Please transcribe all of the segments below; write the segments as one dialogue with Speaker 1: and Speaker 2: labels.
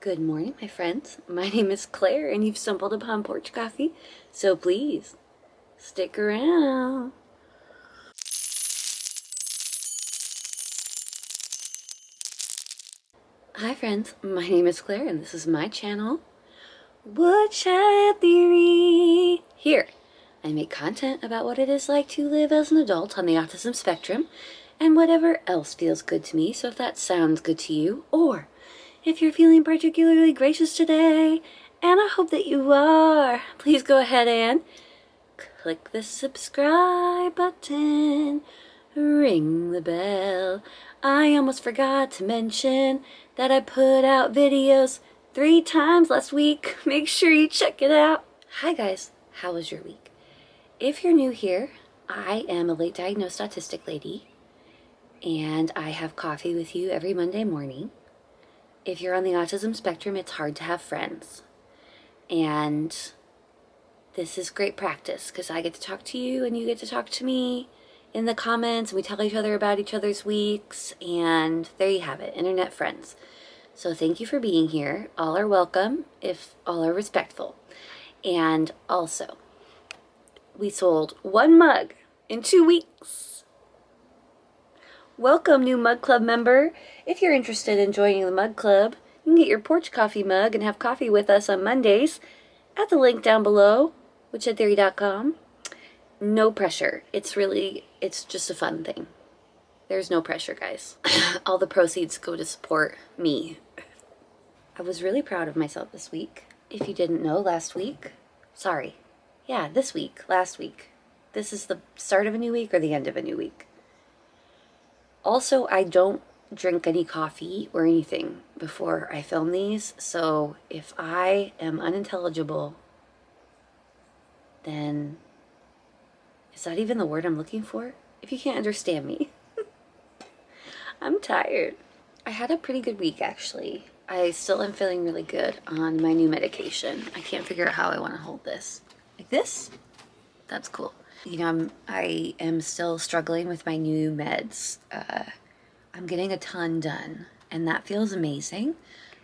Speaker 1: Good morning, my friends. My name is Claire, and you've stumbled upon Porch Coffee, so please stick around. Hi, friends. My name is Claire, and this is my channel, Woodshed Theory. Here, I make content about what it is like to live as an adult on the autism spectrum, and whatever else feels good to me. So if that sounds good to you, or if you're feeling particularly gracious today, and I hope that you are, please go ahead and click the subscribe button, ring the bell. I almost forgot to mention that I put out videos 3 times last week. Make sure you check it out. Hi guys, how was your week? If you're new here, I am a late diagnosed autistic lady, and I have coffee with you every Monday morning. If you're on the autism spectrum, it's hard to have friends. And this is great practice because I get to talk to you and you get to talk to me in the comments, and we tell each other about each other's weeks, and there you have it, internet friends. So thank you for being here. All are welcome if all are respectful. And also, we sold 1 mug in 2 weeks. Welcome, new Mug Club member. If you're interested in joining the Mug Club, you can get your porch coffee mug and have coffee with us on Mondays at the link down below, woodsheadtheory.com. No pressure. It's just a fun thing. There's no pressure, guys. All the proceeds go to support me. I was really proud of myself this week. If you didn't know, last week, last week. This is the start of a new week or the end of a new week. Also, I don't drink any coffee or anything before I film these, so if I am unintelligible, then is that even the word I'm looking for? If you can't understand me. I'm tired. I had a pretty good week, actually. I still am feeling really good on my new medication. I can't figure out how I want to hold this. Like this? That's cool. You know, I am still struggling with my new meds. I'm getting a ton done, and that feels amazing.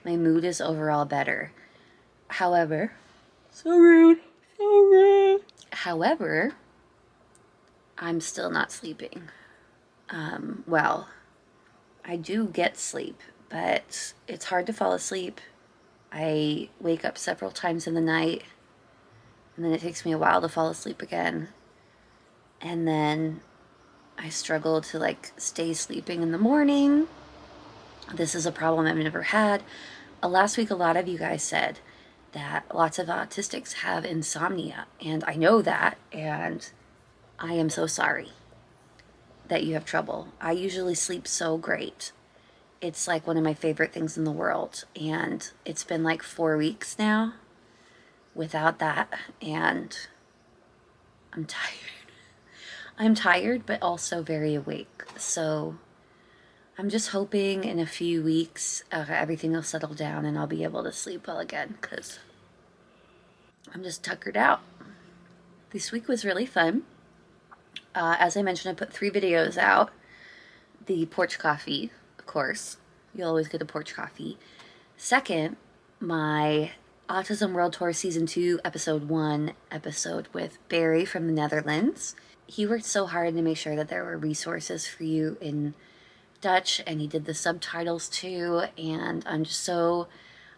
Speaker 1: My mood is overall better. However, so rude. However, I'm still not sleeping. Well, I do get sleep, but it's hard to fall asleep. I wake up several times in the night, and then it takes me a while to fall asleep again. And then I struggle to stay sleeping in the morning. This is a problem I've never had. Last week, a lot of you guys said that lots of autistics have insomnia, and I know that, and I am so sorry that you have trouble. I usually sleep so great. It's like one of my favorite things in the world, and it's been like 4 weeks now without that, and I'm tired. I'm tired, but also very awake. So I'm just hoping in a few weeks everything will settle down and I'll be able to sleep well again, because I'm just tuckered out. This week was really fun. As I mentioned, I put 3 videos out. The porch coffee, of course. You'll always get a porch coffee. Second, my Autism World Tour Season 2, Episode 1 episode with Barry from the Netherlands. He worked so hard to make sure that there were resources for you in Dutch, and he did the subtitles too, and I'm just so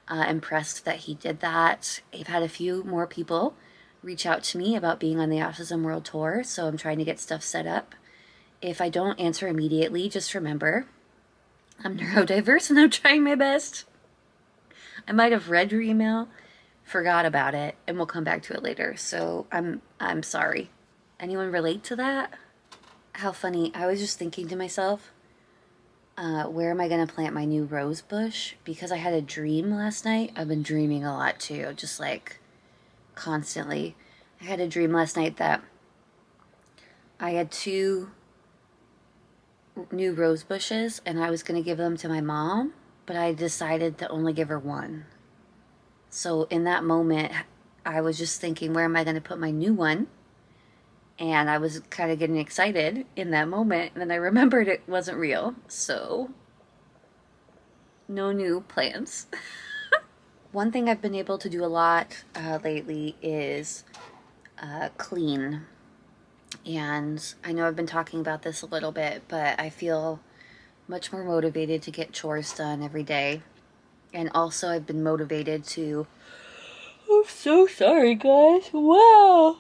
Speaker 1: impressed that he did that. I've had a few more people reach out to me about being on the Autism World Tour, so I'm trying to get stuff set up. If I don't answer immediately, just remember, I'm neurodiverse and I'm trying my best. I might have read your email, forgot about it, and we'll come back to it later, so I'm sorry. Anyone relate to that? How funny. I was just thinking to myself, where am I going to plant my new rose bush? Because I had a dream last night. I've been dreaming a lot too, just like constantly. I had a dream last night that I had 2 new rose bushes and I was going to give them to my mom, but I decided to only give her 1. So in that moment, I was just thinking, where am I going to put my new one? And I was kind of getting excited in that moment, and then I remembered it wasn't real, so no new plans. One thing I've been able to do a lot lately is clean. And I know I've been talking about this a little bit, but I feel much more motivated to get chores done every day. And also I've been motivated to... I'm so sorry, guys. Wow.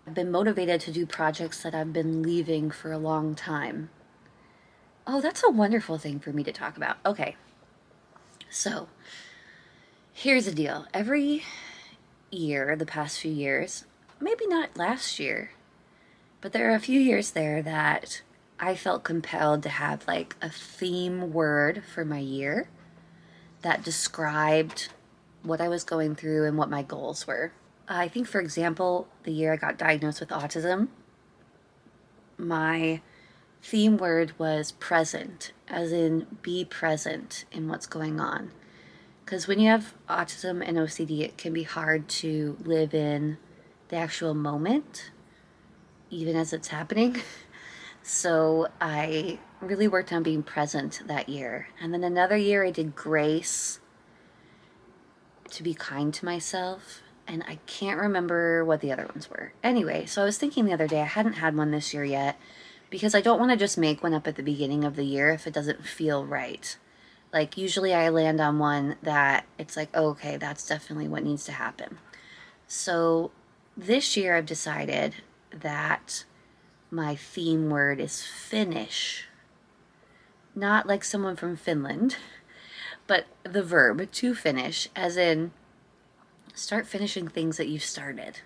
Speaker 1: I've been motivated to do projects that I've been leaving for a long time. Oh, that's a wonderful thing for me to talk about. Okay. So, here's the deal. Every year, the past few years, maybe not last year, but there are a few years there that I felt compelled to have like a theme word for my year that described what I was going through and what my goals were. I think, for example, the year I got diagnosed with autism, my theme word was present, as in be present in what's going on. Because when you have autism and OCD, it can be hard to live in the actual moment, even as it's happening. So I really worked on being present that year. And then another year I did grace, to be kind to myself. And I can't remember what the other ones were. Anyway, so I was thinking the other day, I hadn't had one this year yet, because I don't want to just make one up at the beginning of the year if it doesn't feel right. Like, usually I land on one that it's like, oh, okay, that's definitely what needs to happen. So this year I've decided that my theme word is finish. Not like someone from Finland, but the verb to finish, as in start finishing things that you've started.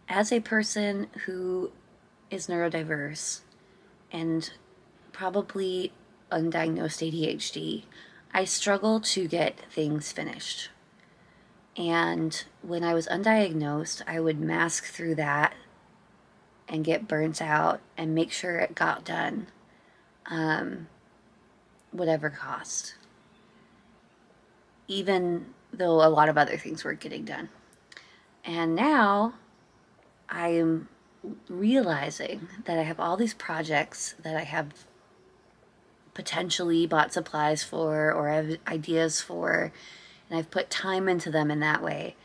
Speaker 1: As a person who is neurodiverse and probably undiagnosed ADHD, I struggle to get things finished. And when I was undiagnosed, I would mask through that and get burnt out and make sure it got done, whatever cost, even though a lot of other things were getting done. And now I am realizing that I have all these projects that I have potentially bought supplies for or have ideas for, and I've put time into them in that way,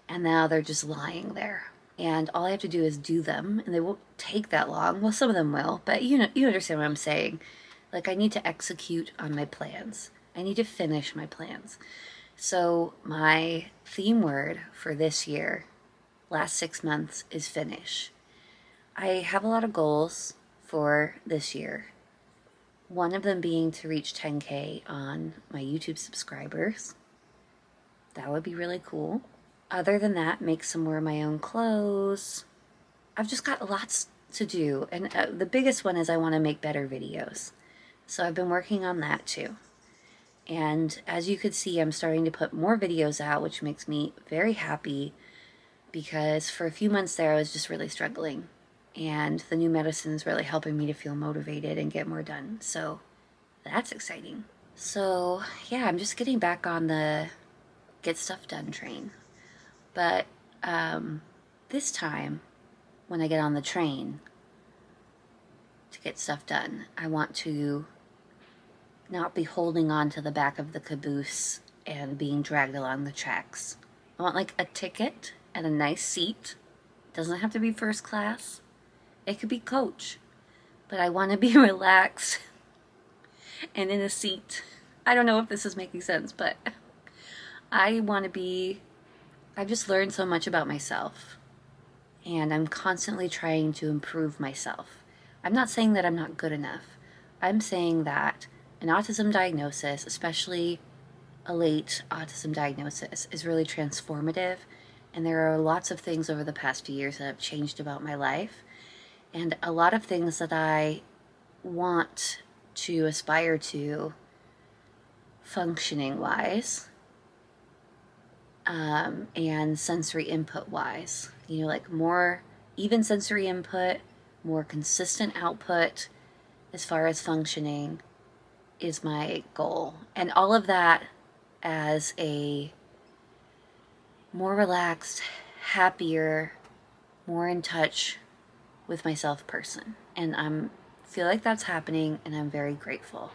Speaker 1: and now they're just lying there. And all I have to do is do them, and they won't take that long. Well, some of them will, but you understand what I'm saying. Like, I need to execute on my plans. I need to finish my plans. So my theme word for this year, last 6 months, is finish. I have a lot of goals for this year. One of them being to reach 10K on my YouTube subscribers. That would be really cool. Other than that, make some more of my own clothes. I've just got lots to do. And the biggest one is I want to make better videos. So I've been working on that too. And as you could see, I'm starting to put more videos out, which makes me very happy, because for a few months there I was just really struggling. And the new medicine is really helping me to feel motivated and get more done. So that's exciting. So yeah, I'm just getting back on the get stuff done train. But this time, when I get on the train to get stuff done, I want to not be holding on to the back of the caboose and being dragged along the tracks. I want like a ticket and a nice seat. It doesn't have to be first class. It could be coach. But I want to be relaxed and in a seat. I don't know if this is making sense, but I want to be... I've just learned so much about myself, and I'm constantly trying to improve myself. I'm not saying that I'm not good enough. I'm saying that an autism diagnosis, especially a late autism diagnosis, is really transformative, and there are lots of things over the past few years that have changed about my life, and a lot of things that I want to aspire to functioning-wise, and sensory input-wise. You know, like more even sensory input, more consistent output as far as functioning is my goal. And all of that as a more relaxed, happier, more in touch with myself person. And I feel like that's happening, and I'm very grateful.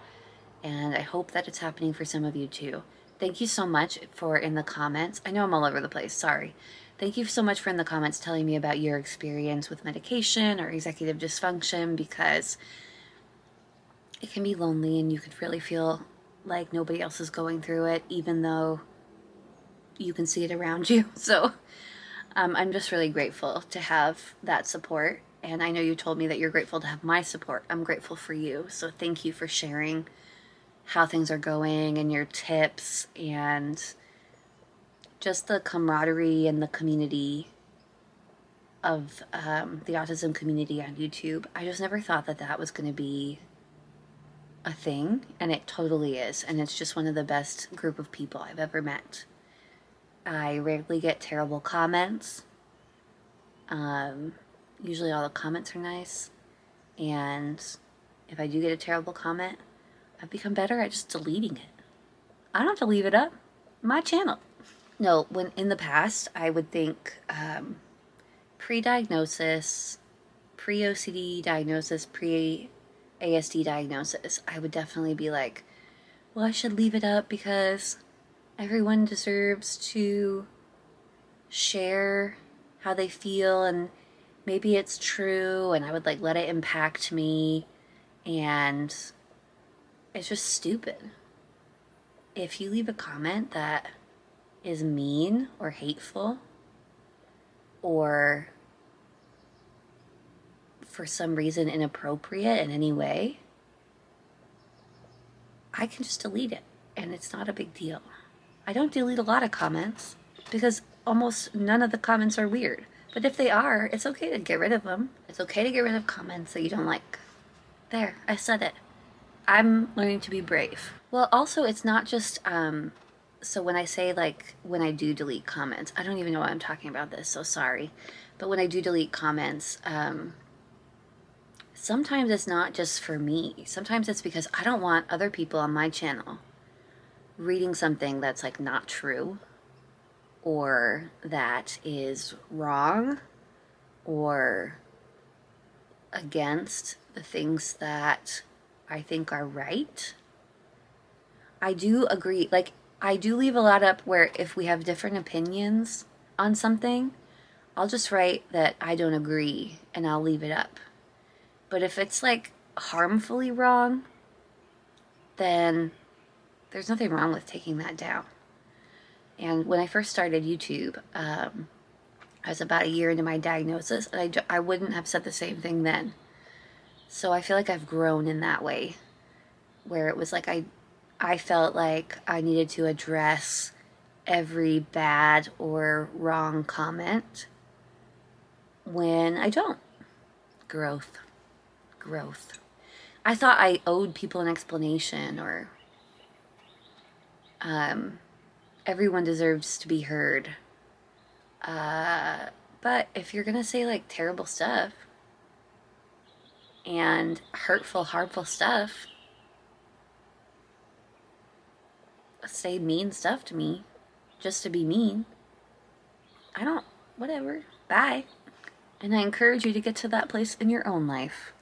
Speaker 1: And I hope that it's happening for some of you too. Thank you so much for in the comments. I know I'm all over the place, sorry. Thank you so much for in the comments telling me about your experience with medication or executive dysfunction, because it can be lonely and you could really feel like nobody else is going through it, even though you can see it around you. So I'm just really grateful to have that support. And I know you told me that you're grateful to have my support. I'm grateful for you. So thank you for sharing how things are going and your tips and just the camaraderie and the community of the autism community on YouTube. I just never thought that that was going to be a thing, and it totally is. And it's just one of the best group of people I've ever met. I rarely get terrible comments. Usually all the comments are nice, and if I do get a terrible comment, I've become better at just deleting it. I don't have to leave it up. My channel. No, when in the past, I would think pre-diagnosis, pre-OCD diagnosis, pre-ASD diagnosis, I would definitely be like, well, I should leave it up because everyone deserves to share how they feel, and maybe it's true, and I would like let it impact me, and it's just stupid. If you leave a comment that is mean or hateful or for some reason inappropriate in any way, I can just delete it, and it's not a big deal. I don't delete a lot of comments because almost none of the comments are weird. But if they are, it's okay to get rid of them. It's okay to get rid of comments that you don't like. There, I said it. I'm learning to be brave. Well, also, it's not just, so when I say, like, when I do delete comments, I don't even know why I'm talking about this, so sorry. But when I do delete comments, sometimes it's not just for me. Sometimes it's because I don't want other people on my channel reading something that's, like, not true, or that is wrong, or against the things that I think are right. I do agree, like, I do leave a lot up where if we have different opinions on something, I'll just write that I don't agree and I'll leave it up. But if it's like harmfully wrong, then there's nothing wrong with taking that down. And when I first started YouTube, I was about a year into my diagnosis, and I wouldn't have said the same thing then. So I feel like I've grown in that way, where it was like I felt like I needed to address every bad or wrong comment when I don't. Growth. Growth. I thought I owed people an explanation, or everyone deserves to be heard. But if you're gonna say like terrible stuff and hurtful, harmful stuff, say mean stuff to me just to be mean, whatever, bye. And I encourage you to get to that place in your own life.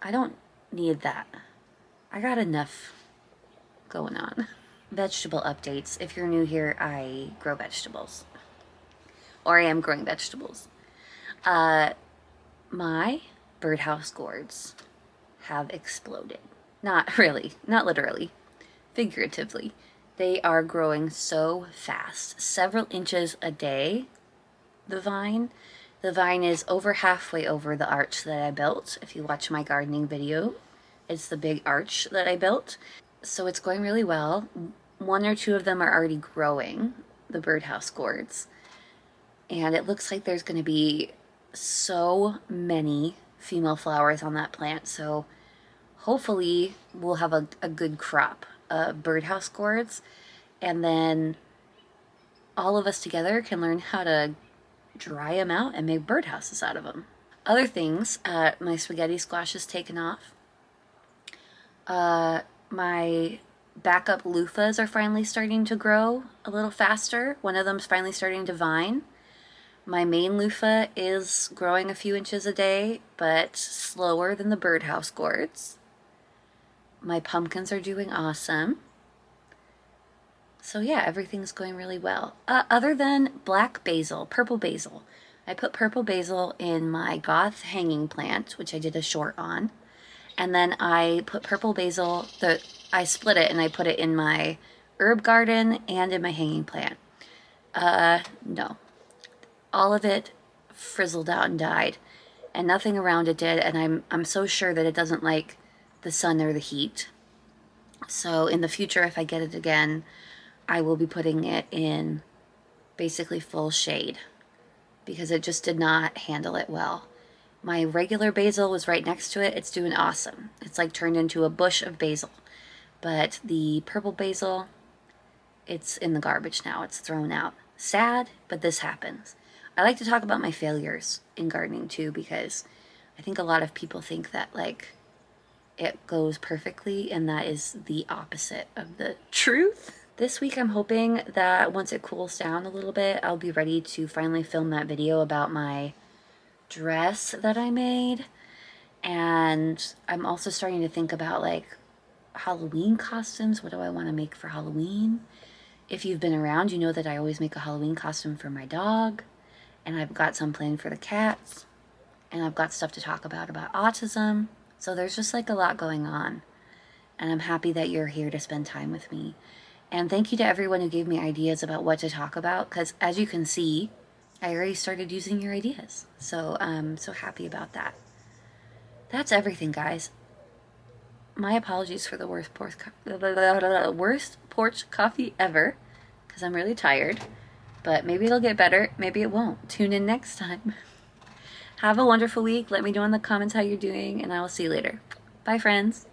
Speaker 1: I don't need that. I got enough going on. Vegetable updates. If you're new here, I grow vegetables. Or I am growing vegetables. My birdhouse gourds have exploded. Not really, not literally, figuratively. They are growing so fast, several inches a day, the vine. The vine is over halfway over the arch that I built. If you watch my gardening video, it's the big arch that I built. So it's going really well. One or two of them are already growing, the birdhouse gourds. And it looks like there's going to be so many female flowers on that plant. So hopefully we'll have a good crop of birdhouse gourds. And then all of us together can learn how to dry them out and make birdhouses out of them. Other things, my spaghetti squash has taken off. My backup loofahs are finally starting to grow a little faster. One of them's finally starting to vine. My main loofah is growing a few inches a day, but slower than the birdhouse gourds. My pumpkins are doing awesome. So yeah, everything's going really well. Other than black basil, purple basil. I put purple basil in my goth hanging plant, which I did a short on. And then I put purple basil, I split it and I put it in my herb garden and in my hanging plant. No. All of it frizzled out and died, and nothing around it did, and I'm so sure that it doesn't like the sun or the heat. So in the future, if I get it again, I will be putting it in basically full shade because it just did not handle it well. My regular basil was right next to it. It's doing awesome. It's like turned into a bush of basil. But the purple basil, it's in the garbage now. It's thrown out. Sad, but this happens. I like to talk about my failures in gardening too because I think a lot of people think that like it goes perfectly, and that is the opposite of the truth. This week I'm hoping that once it cools down a little bit, I'll be ready to finally film that video about my dress that I made. And I'm also starting to think about like Halloween costumes. What do I want to make for Halloween? If you've been around, you know that I always make a Halloween costume for my dog, and I've got some planned for the cats, and I've got stuff to talk about autism. So there's just like a lot going on, and I'm happy that you're here to spend time with me. And thank you to everyone who gave me ideas about what to talk about, because as you can see, I already started using your ideas. So I'm so happy about that. That's everything, guys. My apologies for the worst porch coffee ever, because I'm really tired. But maybe it'll get better, maybe it won't. Tune in next time. Have a wonderful week. Let me know in the comments how you're doing, and I will see you later. Bye, friends.